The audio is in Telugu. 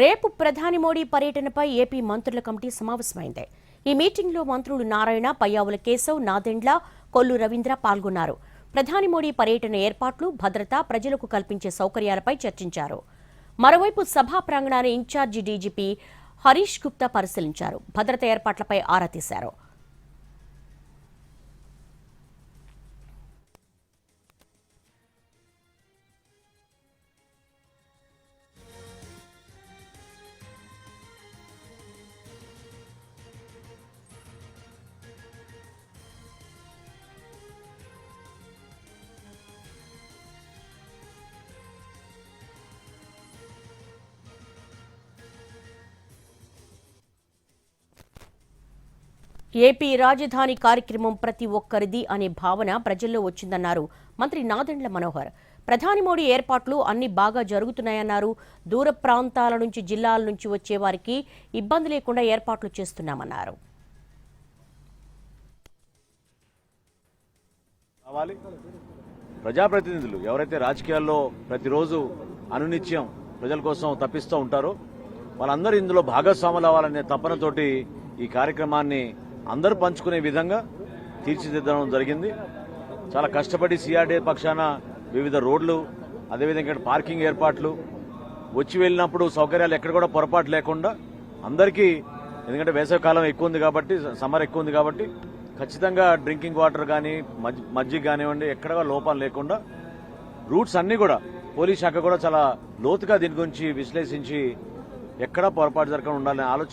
రేపు ప్రధాని మోడీ పర్యటనపై ఏపీ మంత్రుల కమిటీ సమావేశమైంది. ఈ మీటింగ్లో మంత్రులు నారాయణ, పయ్యావుల కేశవ్, నాదెండ్ల, కొల్లు రవీంద్ర పాల్గొన్నారు. ప్రధాని మోడీ పర్యటన ఏర్పాట్లు, భద్రత, ప్రజలకు కల్పించే సౌకర్యాలపై చర్చించారు. మరోవైపు సభా ప్రాంగణాన్ని ఇన్ఛార్జి డీజీపీ హరీష్ గుప్తా పరిశీలించారు. భద్రత ఏర్పాట్లపై ఆరా తీశారు. ఏపీ రాజధాని కార్యక్రమం ప్రతి ఒక్కరిది అనే భావన ప్రజల్లో వచ్చిందన్నారు మంత్రి నాదెండ్ల మనోహర్. ప్రధాని మోడీ ఏర్పాట్లు అన్ని బాగా జరుగుతున్నాయన్నారు. దూర ప్రాంతాల నుంచి, జిల్లాల నుంచి వచ్చే వారికి ఇబ్బంది లేకుండా ఏర్పాట్లు చేస్తున్నామన్నారు. ప్రజాప్రతినిధులు ఎవరైతే రాజకీయాల్లో ప్రతిరోజు అనునిత్యం ప్రజల కోసం తప్పిస్తూ ఉంటారో వాళ్ళందరూ ఇందులో భాగస్వాములు అవ్వాలనే తపనతోటి ఈ కార్యక్రమాన్ని అందరూ పంచుకునే విధంగా తీర్చిదిద్దడం జరిగింది. చాలా కష్టపడి సిఆర్డీఏ పక్షాన వివిధ రోడ్లు, అదేవిధంగా పార్కింగ్ ఏర్పాట్లు, వచ్చి వెళ్ళినప్పుడు సౌకర్యాలు ఎక్కడ కూడా పొరపాటు లేకుండా అందరికీ, ఎందుకంటే వేసవికాలం ఎక్కువ ఉంది కాబట్టి, సమ్మర్ ఎక్కువ ఉంది కాబట్టి ఖచ్చితంగా డ్రింకింగ్ వాటర్ కానీ మజ్జిగ కానివ్వండి ఎక్కడ లోపాలు లేకుండా రూట్స్ అన్నీ కూడా పోలీస్ శాఖ కూడా చాలా లోతుగా దీని గురించి విశ్లేషించి ఎక్కడా పొరపాటు జరగకుండా ఉండాలనే ఆలోచన